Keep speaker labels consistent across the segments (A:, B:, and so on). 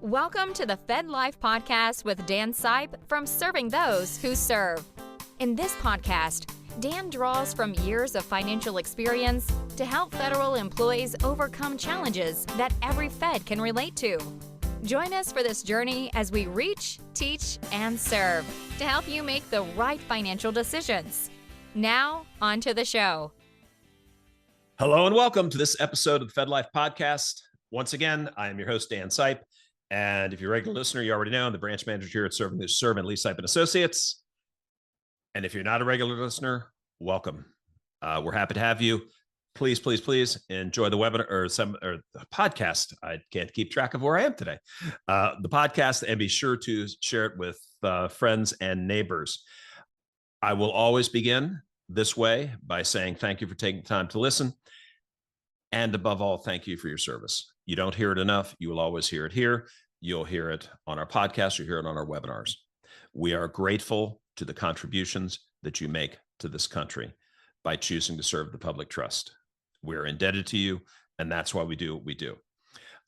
A: Welcome to the FedLife Podcast with Dan Sipe from Serving Those Who Serve. In this podcast, Dan draws from years of financial experience to help federal employees overcome challenges that every Fed can relate to. Join us for this journey as we reach, teach, and serve to help you make the right financial decisions. Now, on to the show.
B: Hello and welcome to this episode of the FedLife Podcast. Once again, I am your host, Dan Sipe. And if you're a regular listener, you already know I'm the branch manager here at Serving Those Who Serve and Sipe and Associates. And if you're not a regular listener, welcome. We're happy to have you. Please, please, please enjoy the webinar or the podcast. I can't keep track of where I am today. The podcast, and be sure to share it with friends and neighbors. I will always begin this way by saying thank you for taking the time to listen. And above all, thank you for your service. You don't hear it enough. You will always hear it here. You'll hear it on our podcast. You'll hear it on our webinars. We are grateful to the contributions that you make to this country by choosing to serve the public trust. We're indebted to you, and that's why we do what we do.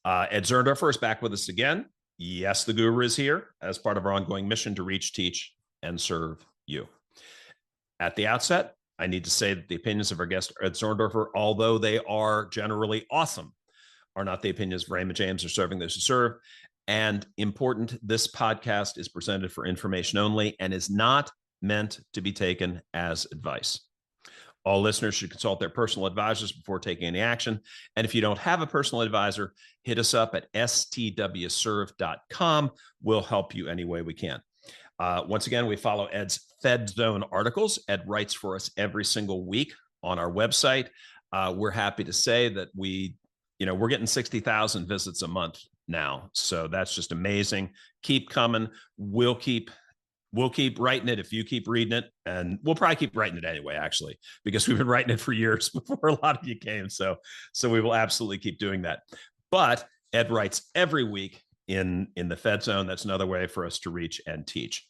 B: Ed Zurndorfer is back with us again. Yes, the guru is here as part of our ongoing mission to reach, teach, and serve you. At the outset, I need to say that the opinions of our guest, Ed Zurndorfer, although they are generally awesome, are not the opinions of Raymond James or Serving Those Who Serve. And important, this podcast is presented for information only and is not meant to be taken as advice. All listeners should consult their personal advisors before taking any action. And if you don't have a personal advisor, hit us up at stwserve.com. We'll help you any way we can. Once again, we follow Ed's Fed Zone articles. Ed writes for us every single week on our website. We're happy to say that we're getting 60,000 visits a month now. So that's just amazing. Keep coming. We'll keep writing it if you keep reading it. And we'll probably keep writing it anyway, actually, because we've been writing it for years before a lot of you came. So we will absolutely keep doing that. But Ed writes every week in the Fed Zone. That's another way for us to reach and teach.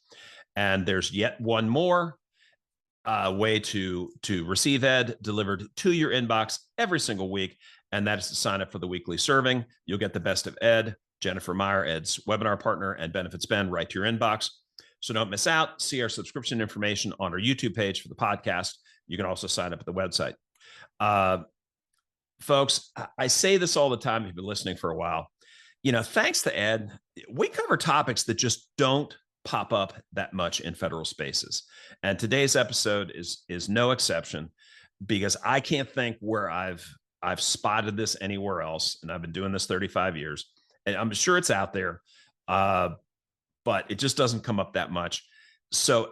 B: And there's yet one more way to receive Ed delivered to your inbox every single week, and that is to sign up for the weekly serving. You'll get the best of Ed, Jennifer Meyer, Ed's webinar partner, and benefits Ben right to your inbox. So don't miss out. See our subscription information on our YouTube page for the podcast. You can also sign up at the website. Folks, I say this all the time if you've been listening for a while. Thanks to Ed, we cover topics that just don't pop up that much in federal spaces. And today's episode is no exception, because I can't think where I've spotted this anywhere else. And I've been doing this 35 years, and I'm sure it's out there, but it just doesn't come up that much. So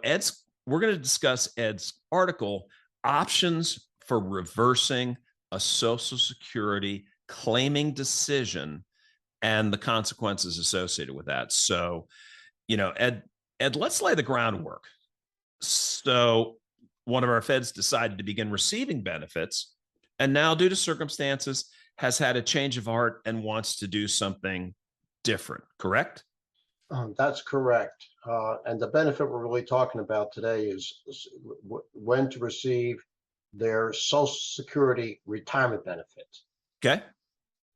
B: we're going to discuss Ed's article, Options for Reversing a Social Security Claiming Decision and the Consequences Associated with that. So, Ed, let's lay the groundwork. So one of our feds decided to begin receiving benefits, and now, due to circumstances, has had a change of heart and wants to do something different, correct?
C: That's correct. And the benefit we're really talking about today is when to receive their Social Security retirement benefit.
B: Okay.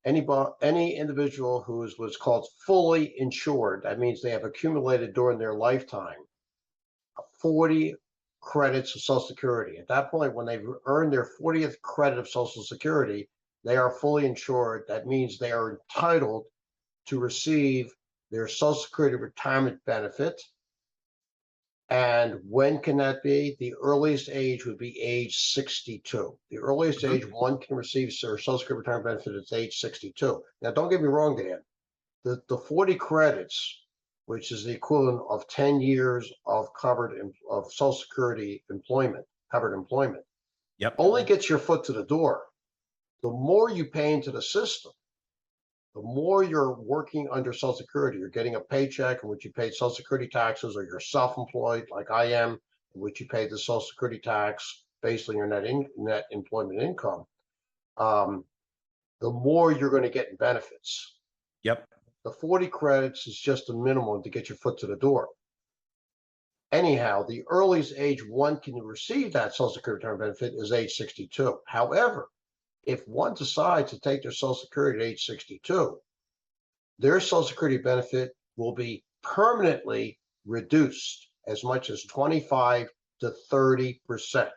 C: Any individual who is what's called fully insured, that means they have accumulated during their lifetime 40 credits of Social Security. At that point, when they've earned their 40th credit of Social Security, they are fully insured. That means they are entitled to receive their Social Security retirement benefit. And when can that be? The earliest age would be age 62. The earliest age one can receive their Social Security retirement benefit is age 62. Now, don't get me wrong, Dan. The 40 credits, which is the equivalent of 10 years of Social Security covered employment,
B: yep,
C: only gets your foot to the door. The more you pay into the system, the more you're working under Social Security. You're getting a paycheck in which you pay Social Security taxes, or you're self-employed like I am, in which you pay the Social Security tax based on your net employment income. The more you're going to get in benefits.
B: Yep.
C: The 40 credits is just a minimum to get your foot to the door. Anyhow, the earliest age one can receive that Social Security retirement benefit is age 62. However, if one decides to take their Social Security at age 62, their Social Security benefit will be permanently reduced as much as 25 to 30%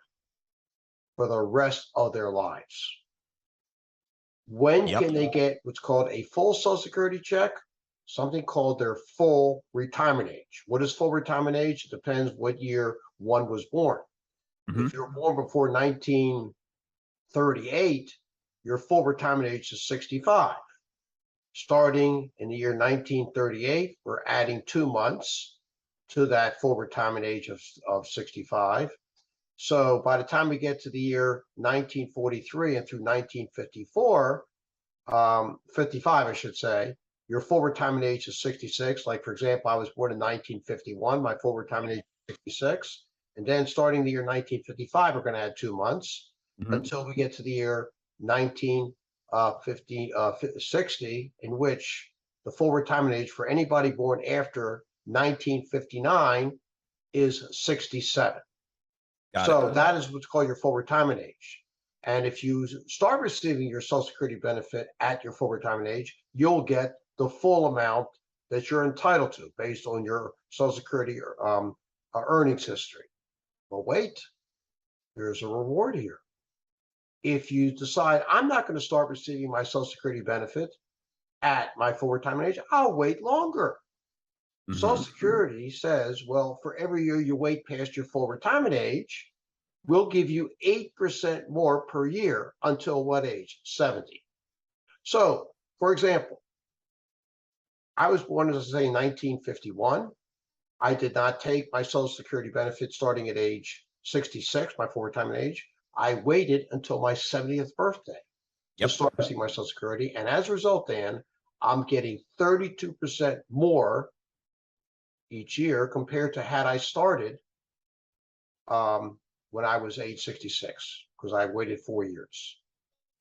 C: for the rest of their lives. When
B: Yep.
C: can they get what's called a full Social Security check? Something called their full retirement age. What is full retirement age? It depends what year one was born.
B: Mhm.
C: If you were born before 1938, your full retirement age is 65. Starting in the year 1938, we're adding 2 months to that full retirement age of 65. So by the time we get to the year 1943 and through 1954, 55, I should say, your full retirement age is 66. Like, for example, I was born in 1951. My full retirement age is 66. And then starting the year 1955, we're going to add 2 months until we get to the year 1960, in which the full retirement age for anybody born after 1959 is 67. So that is what's called your full retirement age. And if you start receiving your Social Security benefit at your full retirement age, you'll get the full amount that you're entitled to based on your Social Security earnings history. But wait, there's a reward here. If you decide I'm not going to start receiving my Social Security benefit at my full retirement age, I'll wait longer. Social Security says, well, for every year you wait past your full retirement age, we'll give you 8% more per year until what age? 70. So, for example, I was born, as I say, in 1951. I did not take my Social Security benefit starting at age 66, my full retirement age. I waited until my 70th birthday to start receiving my Social Security. And as a result, Dan, I'm getting 32% more each year compared to had I started when I was age 66, because I waited 4 years.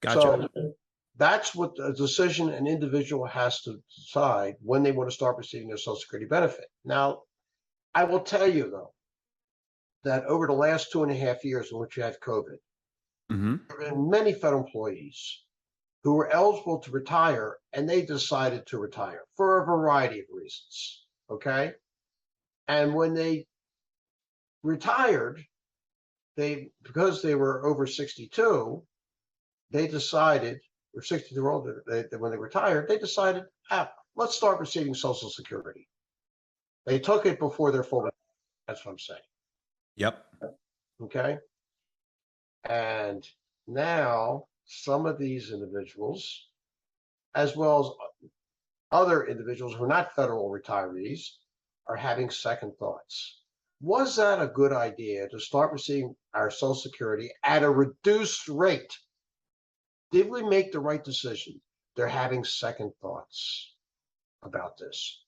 B: Gotcha.
C: So that's what the decision an individual has to decide when they want to start receiving their Social Security benefit. Now, I will tell you, though, that over the last 2.5 years in which you had COVID, there have been many federal employees who were eligible to retire, and they decided to retire for a variety of reasons, okay? And when they retired, because they were over 62, they decided, or 62 or older, when they retired, they decided, let's start receiving Social Security. They took it before their full retirement. That's what I'm saying.
B: Yep.
C: Okay. And now some of these individuals, as well as other individuals who are not federal retirees, are having second thoughts. Was that a good idea to start receiving our Social Security at a reduced rate? Did we make the right decision? They're having second thoughts about this.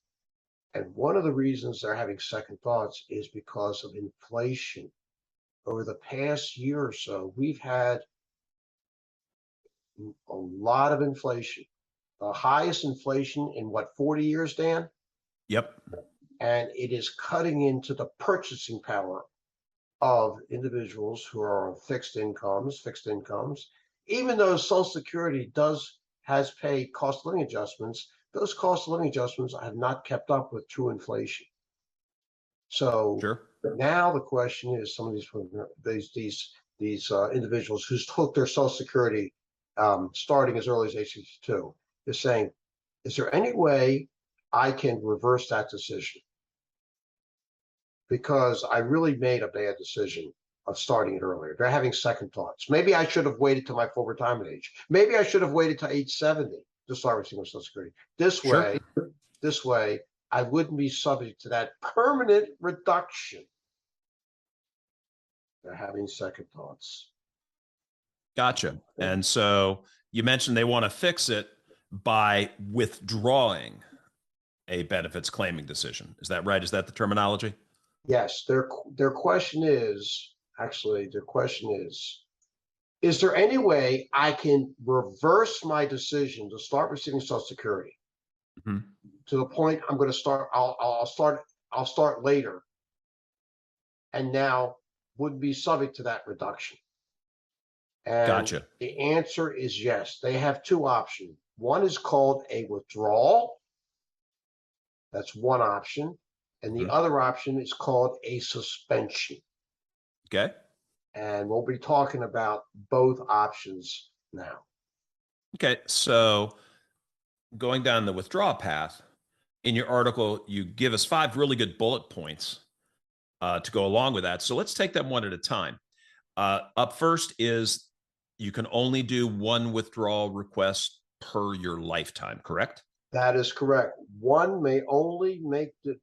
C: And one of the reasons they're having second thoughts is because of inflation. Over the past year or so, we've had a lot of inflation. The highest inflation in 40 years, Dan?
B: Yep.
C: And it is cutting into the purchasing power of individuals who are on fixed incomes. Even though Social Security has paid cost of living adjustments, those cost of living adjustments have not kept up with true inflation. So now the question is, some of these individuals who took their Social Security starting as early as age 62 is saying, is there any way I can reverse that decision? Because I really made a bad decision of starting it earlier. They're having second thoughts. Maybe I should have waited till my full retirement age. Maybe I should have waited till age 70 to start receiving Social Security. This way, I wouldn't be subject to that permanent reduction. They're having second thoughts.
B: Gotcha. And so you mentioned they want to fix it by withdrawing a benefits claiming decision. Is that right? Is that the terminology?
C: Yes. Their question is, is there any way I can reverse my decision to start receiving Social Security to the point I'm going to start, I'll start later, and now would be subject to that reduction? And the answer is yes. They have two options. One is called a withdrawal, That's one option. And the other option is called a suspension.
B: Okay.
C: And we'll be talking about both options now.
B: Okay. So going down the withdrawal path, in your article, you give us 5 really good bullet points to go along with that. So let's take them one at a time. Up first is you can only do one withdrawal request per your lifetime, correct?
C: That is correct. One may only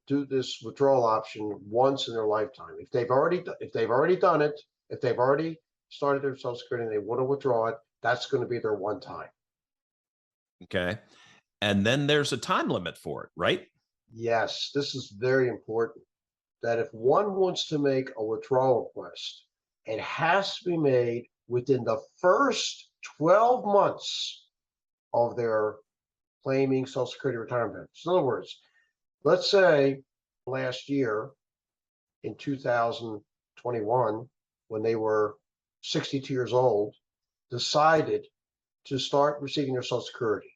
C: do this withdrawal option once in their lifetime. If they've already done it, if they've already started their Social Security and they want to withdraw it, that's going to be their one time.
B: Okay. And then there's a time limit for it, right?
C: Yes, this is very important. That if one wants to make a withdrawal request, it has to be made within the first 12 months of their claiming Social Security retirement benefits. In other words, let's say last year in 2021, when they were 62 years old, decided to start receiving their Social Security.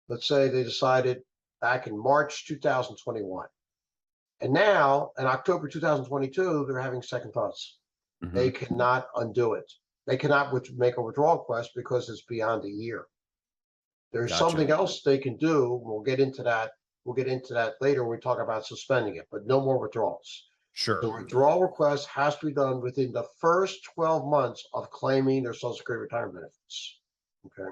C: Let's say they decided back in March 2021. And now in October 2022, they're having second thoughts. They cannot undo it. They cannot make a withdrawal request because it's beyond a year. There's something else they can do. We'll get into that. We'll get into that later when we talk about suspending it, but no more withdrawals.
B: Sure.
C: The withdrawal request has to be done within the first 12 months of claiming their Social Security retirement benefits. Okay.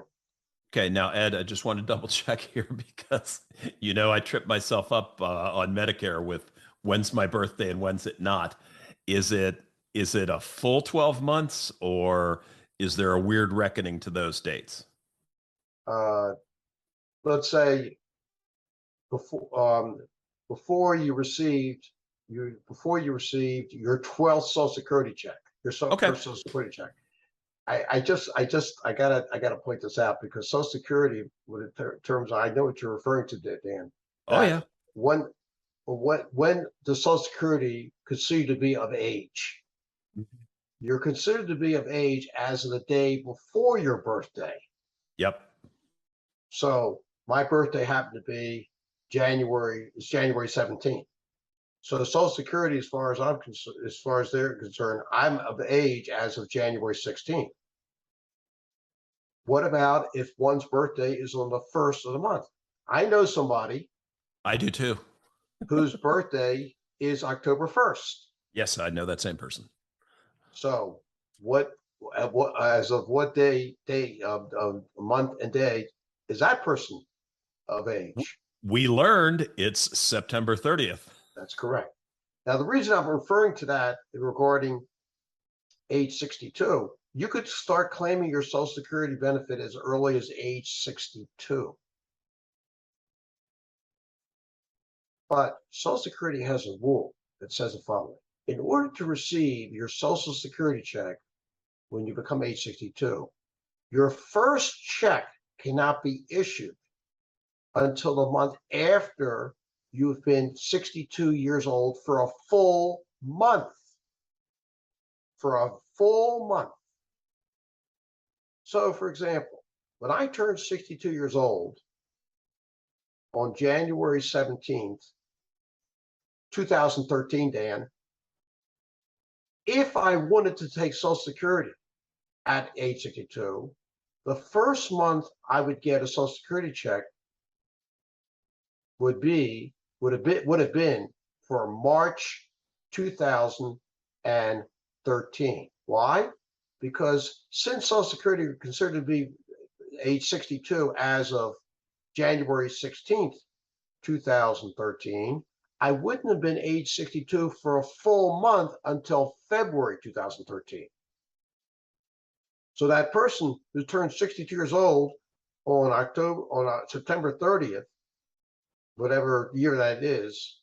B: Okay. Now, Ed, I just want to double check here because, I tripped myself up on Medicare with when's my birthday and when's it not. Is it a full 12 months or is there a weird reckoning to those dates?
C: Let's say before you received your 12th Social Security check, first Social Security check. I gotta point this out because Social Security, with terms, I know what you're referring to, Dan.
B: Oh yeah.
C: When the Social Security considered to be of age, you're considered to be of age as of the day before your birthday.
B: Yep.
C: So my birthday happened to be January 17th. So Social Security, as far as they're concerned, I'm of age as of January 16th. What about if one's birthday is on the 1st of the month? I know somebody.
B: I do too.
C: Whose birthday is October 1st.
B: Yes, I know that same person.
C: So as of what day, month and day is that person of age?
B: We learned it's September 30th.
C: That's correct. Now, the reason I'm referring to that regarding age 62, you could start claiming your Social Security benefit as early as age 62. But Social Security has a rule that says the following. In order to receive your Social Security check when you become age 62, your first check cannot be issued until the month after you've been 62 years old for a full month. For a full month. So, for example, when I turned 62 years old on January 17th, 2013, Dan, if I wanted to take Social Security at age 62, the first month I would get a Social Security check would have been for March 2013. Why? Because since Social Security is considered to be age 62 as of January 16th, 2013, I wouldn't have been age 62 for a full month until February 2013. So that person who turned 62 years old on September 30th, whatever year that is,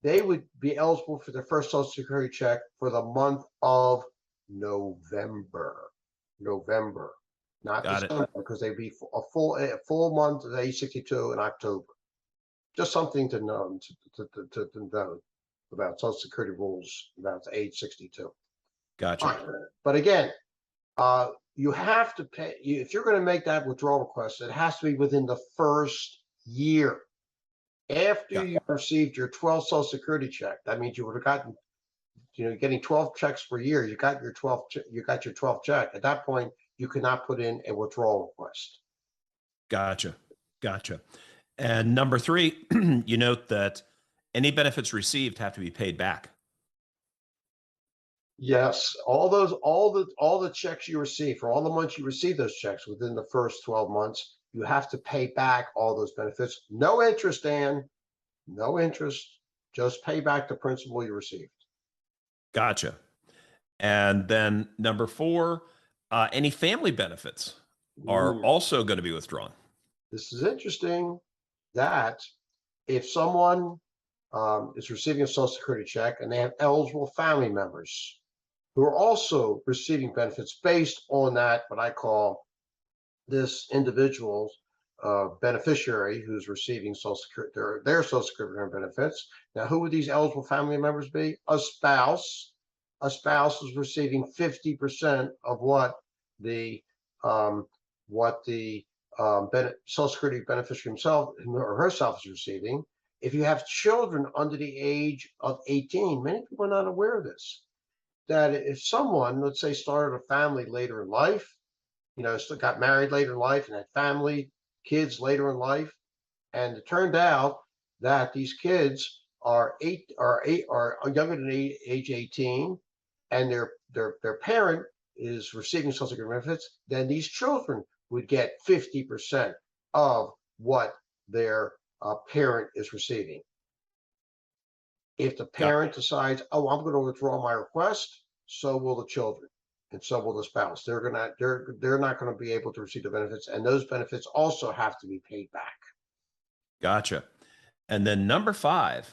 C: they would be eligible for their first Social Security check for the month of November, not December, because they'd be a full month at age 62 in October. Just something to know to know about Social Security rules about age 62.
B: Gotcha.
C: But again, you have to pay. If you're going to make that withdrawal request, it has to be within the first year. After
B: Yeah.
C: you received your 12th Social Security check, that means you would have gotten, getting 12 checks per year. You got your 12th check. At that point, you cannot put in a withdrawal request.
B: Gotcha. Gotcha. And number three, you note that any benefits received have to be paid back.
C: Yes, all the checks you receive for all the months you receive those checks within the first 12 months, you have to pay back all those benefits. No interest, Dan. No interest. Just pay back the principal you received.
B: Gotcha. And then number four, any family benefits are also going to be withdrawn.
C: This is interesting that if someone is receiving a Social Security check and they have eligible family members who are also receiving benefits based on that, what I call this individual's beneficiary who's receiving Social Security, their Social Security benefits. Now, who would these eligible family members be? A spouse. A spouse is receiving 50% of what the Social Security beneficiary himself or herself is receiving. If you have children under the age of 18, many people are not aware of this, that if someone, let's say, started a family later in life, still got married later in life and had family, kids later in life, and it turned out that these kids are younger than age 18, and their parent is receiving Social Security benefits, then these children would get 50% of what their parent is receiving. If the parent decides, oh, I'm going to withdraw my request, so will the children, and so will the spouse. They're not going to be able to receive the benefits, and those benefits also have to be paid back.
B: Gotcha. And then number five,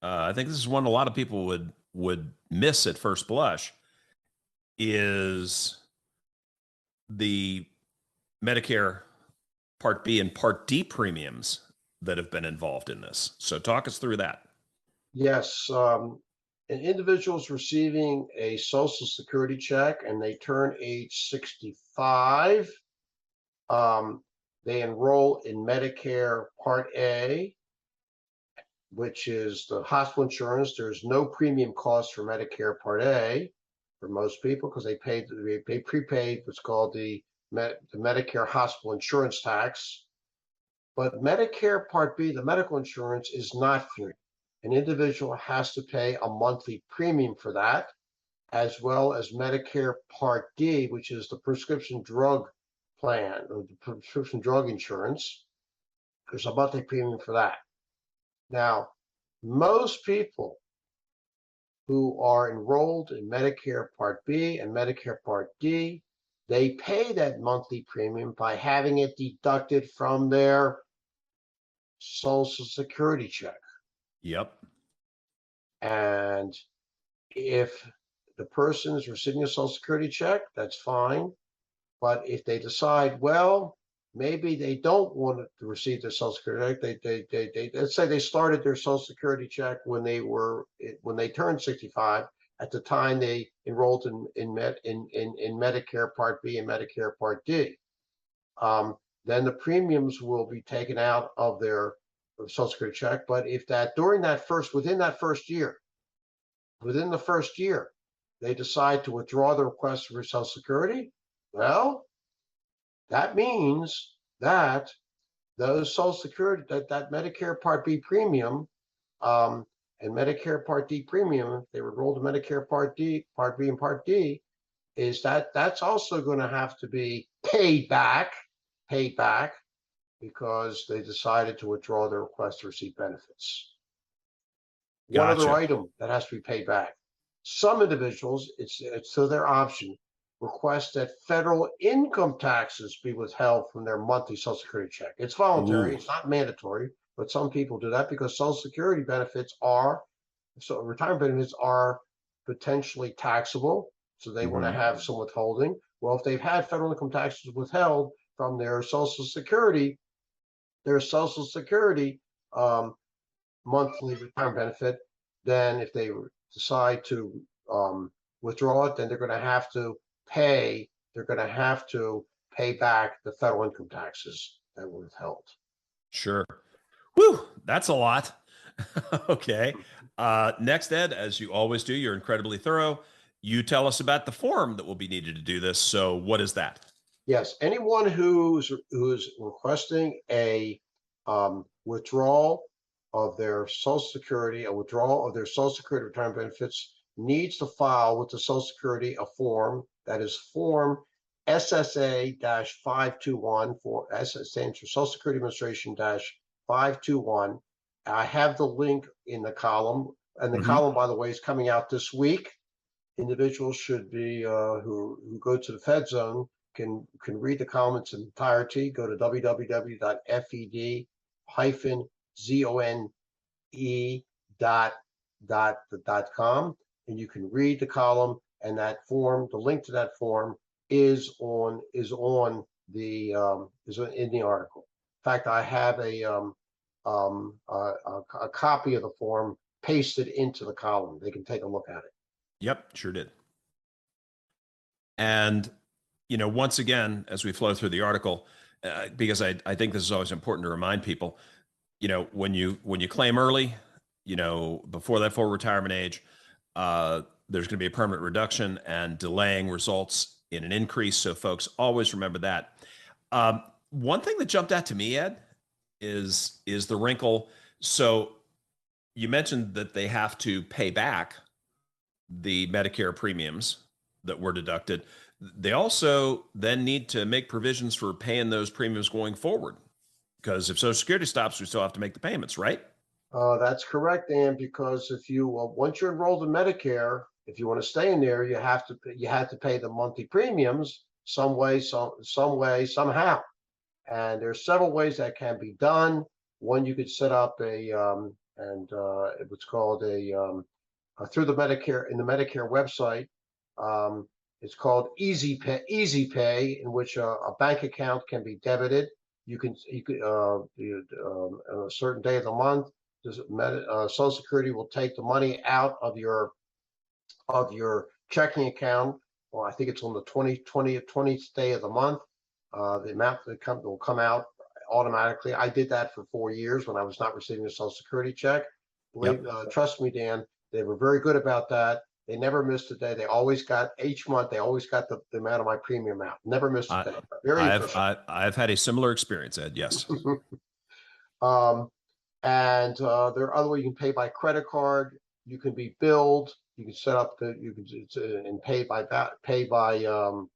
B: I think this is one a lot of people would miss at first blush, is the Medicare Part B and Part D premiums that have been involved in this. So talk us through that.
C: Yes, an individual's receiving a Social Security check and they turn age 65. They enroll in Medicare Part A, which is the hospital insurance. There's no premium cost for Medicare Part A for most people because they prepaid what's called the Medicare hospital insurance tax. But Medicare Part B, the medical insurance, is not free. An individual has to pay a monthly premium for that, as well as Medicare Part D, which is the prescription drug plan or the prescription drug insurance. There's a monthly premium for that. Now, most people who are enrolled in Medicare Part B and Medicare Part D, they pay that monthly premium by having it deducted from their Social Security check.
B: Yep.
C: And if the person is receiving a Social Security check, that's fine. But if they decide, well, maybe they don't want to receive their Social Security check, they let's say they started their Social Security check when they turned 65. At the time they enrolled in Medicare Part B and Medicare Part D, then the premiums will be taken out of their Social Security check. But if within the first year, they decide to withdraw the request for Social Security, well, that means that those Social Security, that Medicare Part B premium, and Medicare Part D premium, if they were enrolled in Medicare Part B and Part D, that's also going to have to be paid back because they decided to withdraw their request to receive benefits. One other item that has to be paid back. Some individuals, it's to their option, request that federal income taxes be withheld from their monthly Social Security check. It's voluntary, It's not mandatory, but some people do that because Social Security retirement benefits are potentially taxable, so they want to have some withholding. Well, if they've had federal income taxes withheld from their Social Security monthly retirement benefit, then if they decide to withdraw it, then they're going to have to pay back the federal income taxes that were withheld.
B: Sure. Whew, that's a lot. Okay. Next, Ed, as you always do, you're incredibly thorough. You tell us about the form that will be needed to do this. So what is that?
C: Yes, anyone who's requesting a withdrawal of their Social Security, a withdrawal of their Social Security retirement benefits, needs to file with the Social Security a form that is Form SSA-521 for stands for Social Security Administration-521. I have the link in the column, and the column, by the way, is coming out this week. Individuals should be who go to the Fed Zone can read the column in its entirety. Go to www.fed-zone.com, and you can read the column. And that form, the link to that form, is in the article. In fact, I have a copy of the form pasted into the column. They can take a look at it.
B: Yep, sure did. And, once again, as we flow through the article, because I think this is always important to remind people, when you claim early, before that full retirement age, there's going to be a permanent reduction, and delaying results in an increase. So folks, always remember that. One thing that jumped out to me, Ed, is the wrinkle. So you mentioned that they have to pay back the Medicare premiums that were deducted. They also then need to make provisions for paying those premiums going forward, because if Social Security stops, we still have to make the payments, right?
C: That's correct, Dan, because if you once you're enrolled in Medicare, if you want to stay in there, you have to pay the monthly premiums some way, somehow. And there's several ways that can be done. One, you could set up what's called through the Medicare, in the Medicare website. It's called Easy Pay, in which a bank account can be debited. You could on a certain day of the month, Social Security will take the money out of your checking account. Well, I think it's on the 20th day of the month. The amount that will come out automatically. I did that for 4 years when I was not receiving a Social Security check. Trust me, Dan, they were very good about that. They never missed a day. They always got, each month, they always got the amount of my premium out. Never missed a day. Very efficient.
B: I've had a similar experience, Ed. Yes.
C: And there are other ways. You can pay by credit card. You can be billed. You can set up and pay by the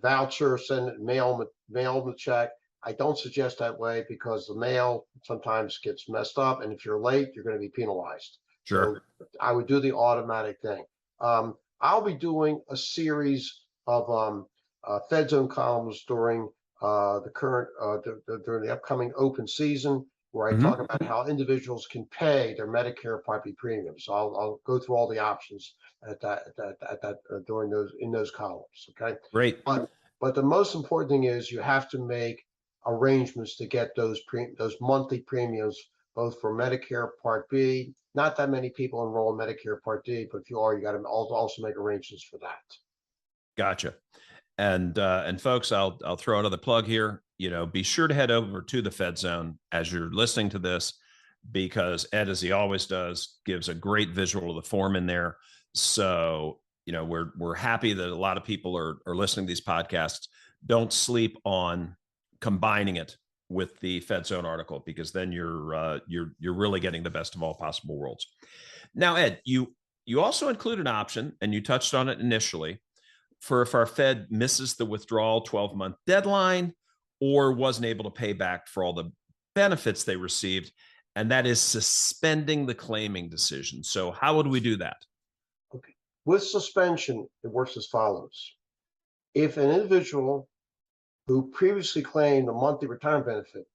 C: voucher, mail the check. I don't suggest that way because the mail sometimes gets messed up, and if you're late, you're going to be penalized.
B: Sure.
C: So I would do the automatic thing. I'll be doing a series of Fed Zone columns during during the upcoming open season, where I talk about how individuals can pay their Medicare Part B premiums. So I'll go through all the options in those columns. Okay.
B: Great.
C: But the most important thing is you have to make arrangements to get those monthly premiums, both for Medicare Part B. Not that many people enroll in Medicare Part D, but if you are, you got to also make arrangements for that.
B: Gotcha. And folks, I'll throw another plug here. Be sure to head over to the Fed Zone as you're listening to this, because Ed, as he always does, gives a great visual of the form in there. So, we're happy that a lot of people are listening to these podcasts. Don't sleep on combining it with the Fed Zone article, because then you're really getting the best of all possible worlds. Now, Ed, you also include an option, and you touched on it initially, for if our Fed misses the withdrawal 12-month deadline or wasn't able to pay back for all the benefits they received, and that is suspending the claiming decision. So how would we do that?
C: Okay. With suspension, it works as follows. If an individual who previously claimed a monthly retirement benefit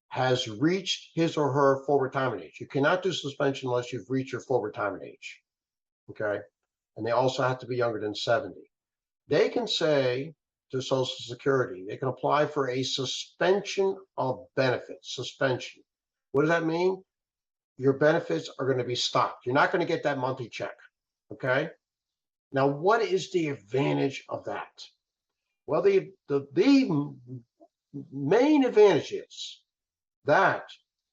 C: has reached his or her full retirement age, you cannot do suspension unless you've reached your full retirement age. Okay. And they also have to be younger than 70. They can say to Social Security, they can apply for a suspension of benefits. Suspension. What does that mean? Your benefits are going to be stopped. You're not going to get that monthly check. Okay. Now, what is the advantage of that? Well, the main advantage is that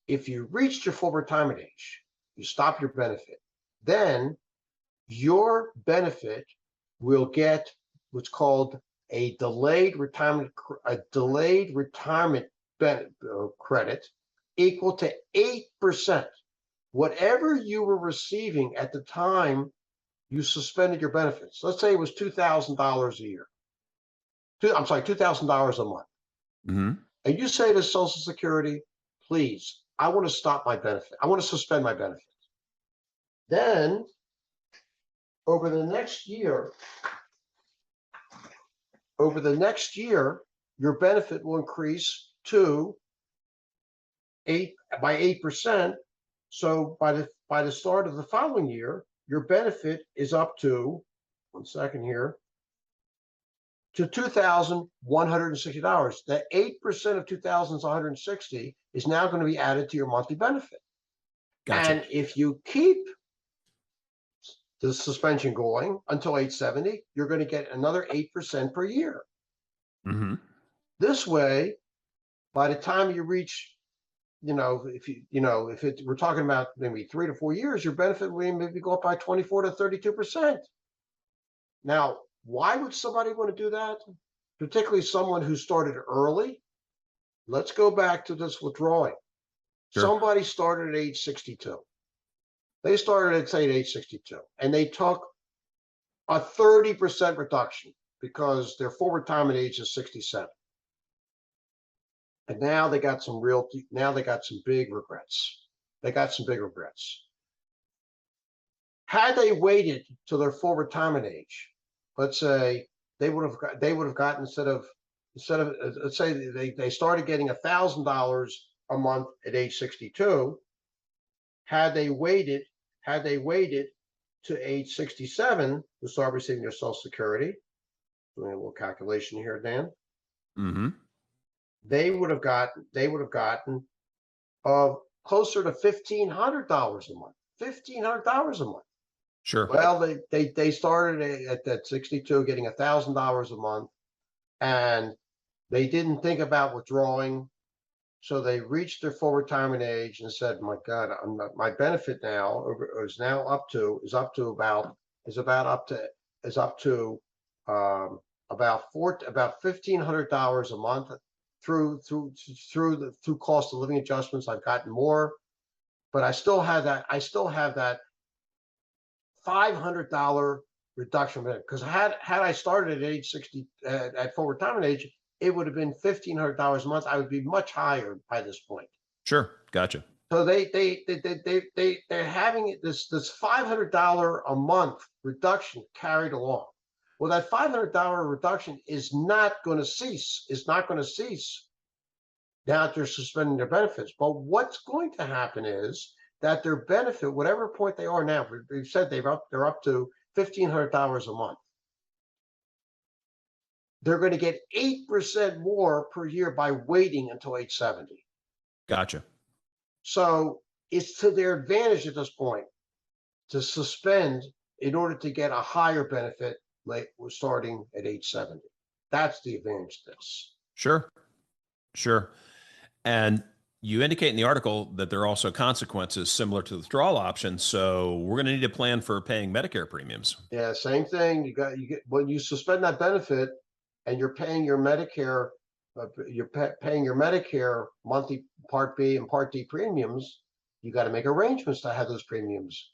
C: If you reached your full retirement age, you stop your benefit, then your benefit will get what's called a delayed retirement credit equal to 8%. Whatever you were receiving at the time you suspended your benefits. Let's say it was $2,000 a year. $2,000 a month.
B: Mm-hmm.
C: And you say to Social Security, please, I want to stop my benefit. I want to suspend my benefit. Then over the next year, your benefit will increase to 8%. So by the start of the following year, your benefit is up to, one second here, to $2,160. That 8% of $2,160 is now going to be added to your monthly benefit.
B: Gotcha.
C: And if you keep the suspension going until age 70, you're going to get another 8% per year.
B: Mm-hmm.
C: This way, by the time you reach, we're talking about maybe 3 to 4 years, your benefit will maybe go up by 24 to 32%. Now, why would somebody want to do that? Particularly someone who started early. Let's go back to this withdrawing.
B: Sure.
C: Somebody started at age 62. They started at, say, at age 62, and they took a 30% reduction because their full retirement age is 67. And now they got some big regrets. Had they waited till their full retirement age, let's say they would have gotten instead of let's say they started getting $1,000 a month at age 62. Had they waited to age 67 to start receiving their Social Security, doing a little calculation here, Dan.
B: Mm-hmm.
C: They would have gotten closer to $1,500 a month. $1,500 a month.
B: Sure.
C: Well, they started at that 62, getting $1,000 a month, and they didn't think about withdrawing. So they reached their full retirement age and said, "My God, my benefit now is up to about $1,500 a month through cost of living adjustments. I've gotten more, but I still have that $500 reduction because had I started at age 60 at full retirement age, it would have been $1,500 a month. I would be much higher by this point."
B: Sure. Gotcha.
C: So they're having this $500 a month reduction carried along. Well, that $500 reduction is not going to cease. It's not going to cease now that they're suspending their benefits. But what's going to happen is that their benefit, whatever point they are now, we've said they're up to $1,500 a month. They're going to get 8% more per year by waiting until age 70.
B: Gotcha.
C: So it's to their advantage at this point to suspend in order to get a higher benefit starting at age 70. That's the advantage of this.
B: Sure. And you indicate in the article that there are also consequences similar to the withdrawal option. So we're going to need a plan for paying Medicare premiums.
C: Yeah, same thing. You get when you suspend that benefit and you're paying your Medicare, monthly Part B and Part D premiums. You got to make arrangements to have those premiums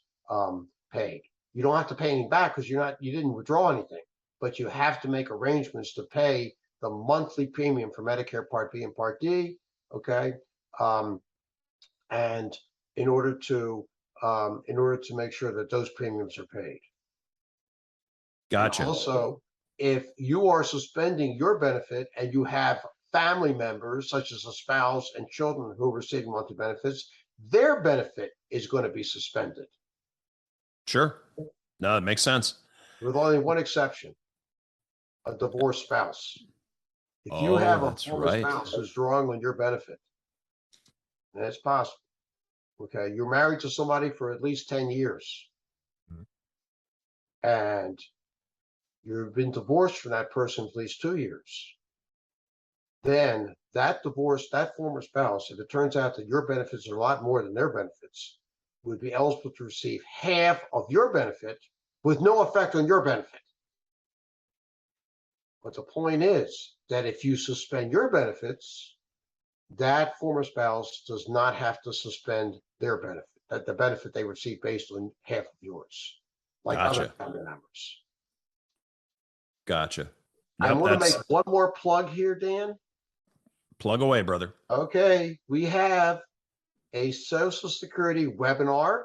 C: paid. You don't have to pay anything back because you didn't withdraw anything, but you have to make arrangements to pay the monthly premium for Medicare Part B and Part D. Okay, and in order to make sure that those premiums are paid.
B: Gotcha.
C: And also, if you are suspending your benefit and you have family members such as a spouse and children who are receiving monthly benefits, their benefit is going to be suspended.
B: Sure. No, it makes sense.
C: With only one exception, a divorced spouse. If you have a former spouse who's drawing on your benefit, and it's possible, okay, you're married to somebody for at least 10 years, and you've been divorced from that person for at least 2 years, then that former spouse, if it turns out that your benefits are a lot more than their benefits, would be eligible to receive half of your benefit with no effect on your benefit. But the point is that if you suspend your benefits, that former spouse does not have to suspend their benefit, that the benefit they receive based on half of yours, like other family members.
B: Gotcha.
C: I want to make one more plug here, Dan.
B: Plug away, brother.
C: Okay, we have a Social Security webinar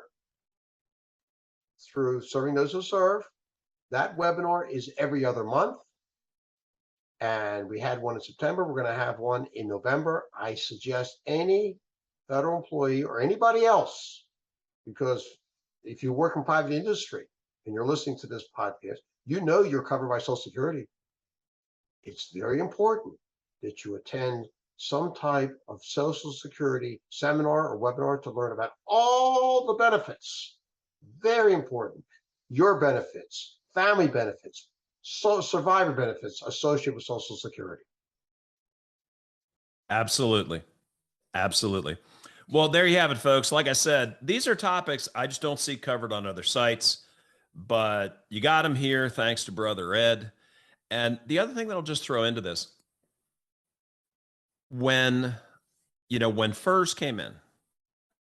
C: through Serving Those Who Serve. That webinar is every other month. And we had one in September. We're going to have one in November. I suggest any federal employee or anybody else, because if you work in private industry and you're listening to this podcast, you know you're covered by Social Security. It's very important that you attend some type of Social Security seminar or webinar to learn about all the benefits. Very important. Your benefits, family benefits, survivor benefits associated with Social Security.
B: Absolutely. Absolutely. Well, there you have it, folks. Like I said, these are topics I just don't see covered on other sites, but you got them here thanks to Brother Ed. And the other thing that I'll just throw into this, when FERS came in,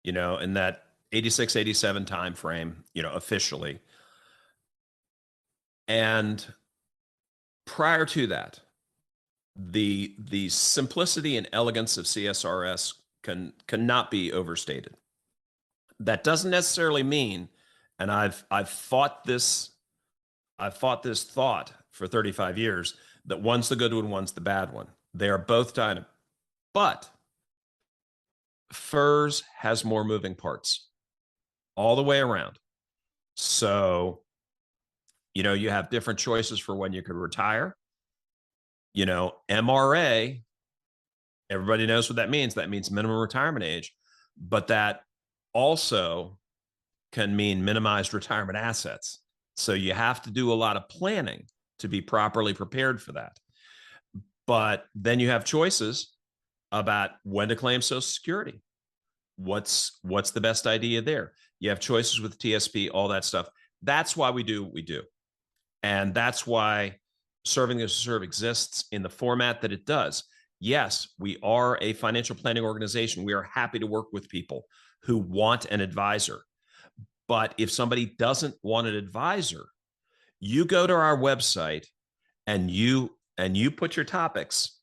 B: in that 86, 87 time frame, officially, and prior to that, the simplicity and elegance of CSRS cannot be overstated. That doesn't necessarily mean, and I've fought this thought for 35 years, that one's the good one, one's the bad one. They are both dynamic. But FERS has more moving parts all the way around. So, you have different choices for when you could retire. MRA, everybody knows what that means. That means minimum retirement age, but that also can mean minimized retirement assets. So you have to do a lot of planning to be properly prepared for that. But then you have choices about when to claim Social Security. What's the best idea there? You have choices with TSP, all that stuff. That's why we do what we do. And that's why Serving Those Who Serve exists in the format that it does. Yes, we are a financial planning organization. We are happy to work with people who want an advisor. But if somebody doesn't want an advisor, you go to our website and you put your topics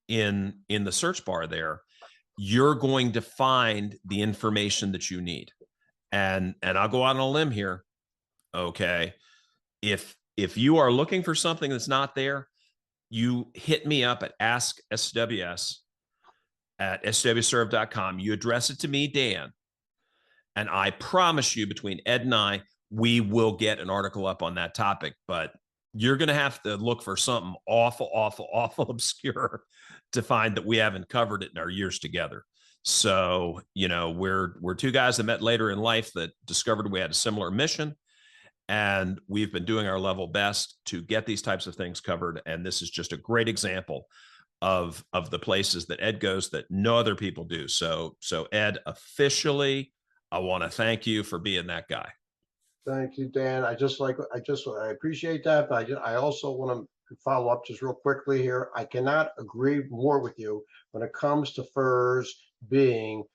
B: in the search bar there, you're going to find the information that you need. And I'll go out on a limb here. Okay. If you are looking for something that's not there, you hit me up at asksws@swserve.com. You address it to me, Dan, and I promise you, between Ed and I, we will get an article up on that topic. But you're going to have to look for something awful, awful, awful obscure to find that we haven't covered it in our years together. So, we're two guys that met later in life that discovered we had a similar mission. And we've been doing our level best to get these types of things covered. And this is just a great example of the places that Ed goes that no other people do. So Ed, officially, I want to thank you for being that guy.
C: Thank you, Dan. I appreciate that. But I also want to follow up just real quickly here. I cannot agree more with you when it comes to FERS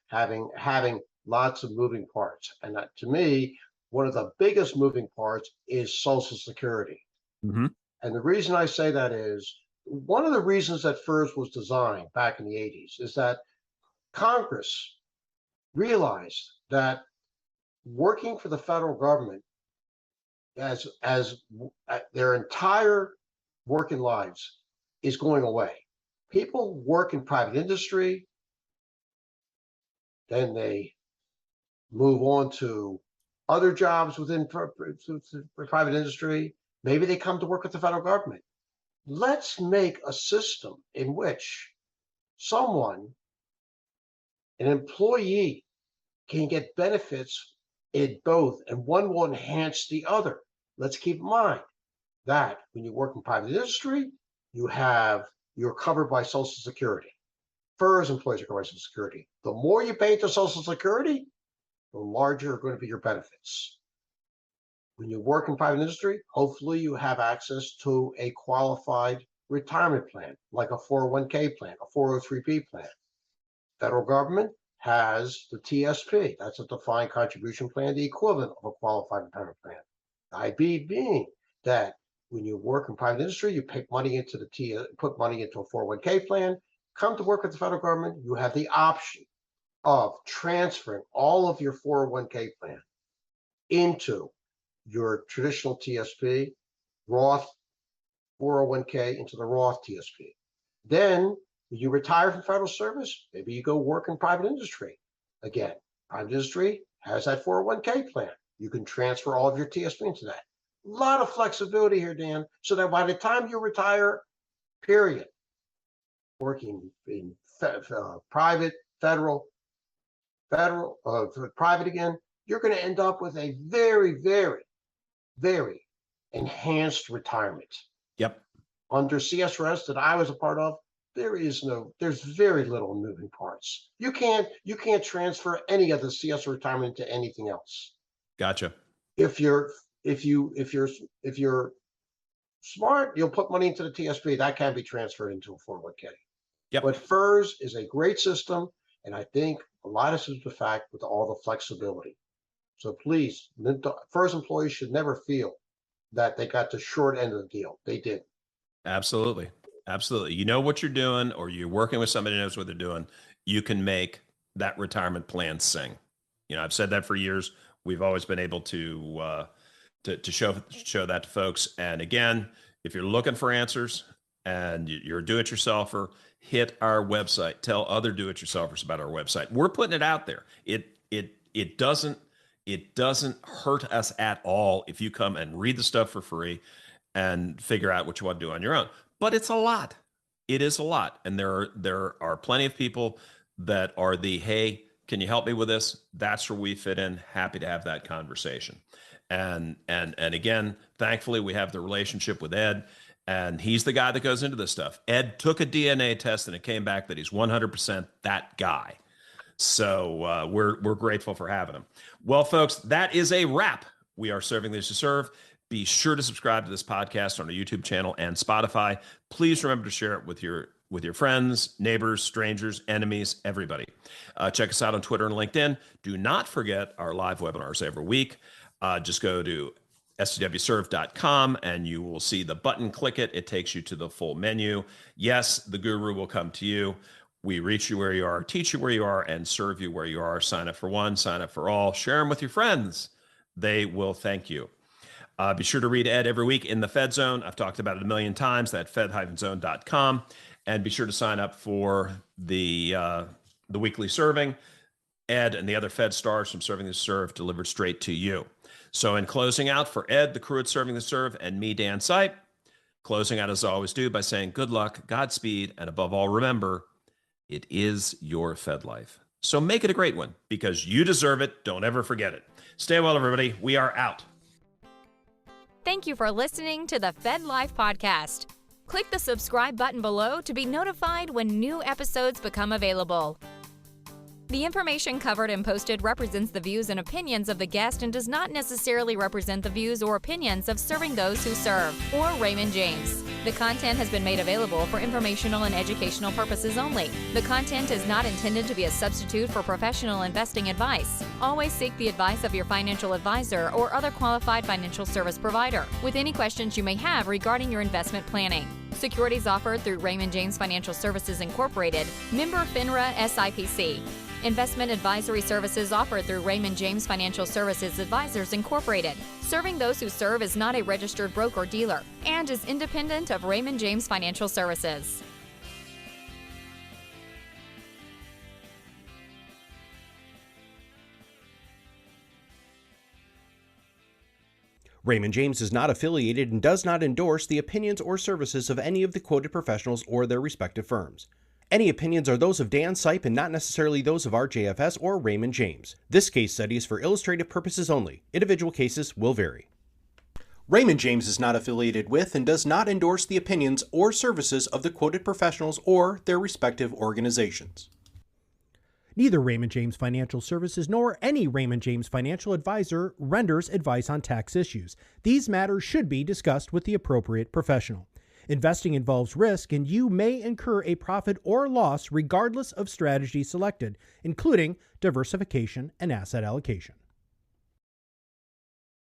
C: having lots of moving parts. And that, to me, one of the biggest moving parts is Social Security.
B: Mm-hmm.
C: And the reason I say that is, one of the reasons that FERS was designed back in the 80s is that Congress realized that working for the federal government as their entire working lives is going away. People work in private industry, then they move on to other jobs within private industry. Maybe they come to work with the federal government. Let's make a system in which an employee, can get benefits in both, and one will enhance the other. Let's keep in mind that when you work in private industry, you're covered by Social Security. FERS employees are covered by Social Security. The more you pay into Social Security, the larger are going to be your benefits. When you work in private industry, hopefully you have access to a qualified retirement plan, like a 401k plan, a 403b plan. Federal government has the TSP, that's a defined contribution plan, the equivalent of a qualified retirement plan. The IB being that when you work in private industry, you put money into a 401k plan. Come to work with the federal government, you have the option of transferring all of your 401k plan into your traditional TSP, Roth 401k into the Roth TSP. Then when you retire from federal service, maybe you go work in private industry. Again, private industry has that 401k plan. You can transfer all of your TSP into that. A lot of flexibility here, Dan, so that by the time you retire, period, working in private, federal, private again, you're going to end up with a very, very, very enhanced retirement.
B: Yep.
C: Under CSRS that I was a part of, there's very little moving parts. You can't transfer any of the CS retirement to anything else.
B: Gotcha.
C: If you're smart, you'll put money into the TSP. That can be transferred into a 401k.
B: Yep.
C: But FERS is a great system, and I think a lot of it is the fact with all the flexibility. So please, FERS employees should never feel that they got the short end of the deal. They did.
B: Absolutely. Absolutely. You know what you're doing, or you're working with somebody who knows what they're doing. You can make that retirement plan sing. You know, I've said that for years. We've always been able to show that to folks. And again, if you're looking for answers and you're a do-it-yourselfer, hit our website. Tell other do-it-yourselfers about our website. We're putting it out there. It doesn't hurt us at all if you come and read the stuff for free and figure out what you want to do on your own. But it's a lot. It is a lot. And there are plenty of people that are hey, can you help me with this? That's where we fit in. Happy to have that conversation. And again, thankfully we have the relationship with Ed, and he's the guy that goes into this stuff. Ed took a DNA test and it came back that he's 100% that guy. So we're grateful for having him. Well, folks, that is a wrap. We are Serving Those Who Serve. Be sure to subscribe to this podcast on our YouTube channel and Spotify. Please remember to share it with your friends, neighbors, strangers, enemies, everybody. Check us out on Twitter and LinkedIn. Do not forget our live webinars every week. Just go to stwserve.com and you will see the button. Click it. It takes you to the full menu. Yes, the guru will come to you. We reach you where you are, teach you where you are, and serve you where you are. Sign up for one, sign up for all. Share them with your friends. They will thank you. Be sure to read Ed every week in the Fed Zone. I've talked about it a million times, that fed-zone.com. And be sure to sign up for the weekly serving. Ed and the other Fed stars from Serving the Serve delivered straight to you. So in closing out for Ed, the crew at Serving the Serve, and me, Dan Sipe, closing out as I always do by saying good luck, Godspeed, and above all, remember, it is your Fed life. So make it a great one because you deserve it. Don't ever forget it. Stay well, everybody. We are out.
A: Thank you for listening to the FedLife Podcast. Click the subscribe button below to be notified when new episodes become available. The information covered and posted represents the views and opinions of the guest and does not necessarily represent the views or opinions of Serving Those Who Serve or Raymond James. The content has been made available for informational and educational purposes only. The content is not intended to be a substitute for professional investing advice. Always seek the advice of your financial advisor or other qualified financial service provider with any questions you may have regarding your investment planning. Securities offered through Raymond James Financial Services Incorporated, member FINRA SIPC. Investment advisory services offered through Raymond James Financial Services Advisors Incorporated. Serving Those Who Serve is not a registered broker-dealer and is independent of Raymond James Financial Services.
D: Raymond James is not affiliated and does not endorse the opinions or services of any of the quoted professionals or their respective firms. Any opinions are those of Dan Sipe and not necessarily those of RJFS or Raymond James. This case study is for illustrative purposes only. Individual cases will vary. Raymond James is not affiliated with and does not endorse the opinions or services of the quoted professionals or their respective organizations.
E: Neither Raymond James Financial Services nor any Raymond James financial advisor renders advice on tax issues. These matters should be discussed with the appropriate professional. Investing involves risk, and you may incur a profit or loss regardless of strategy selected, including diversification and asset allocation.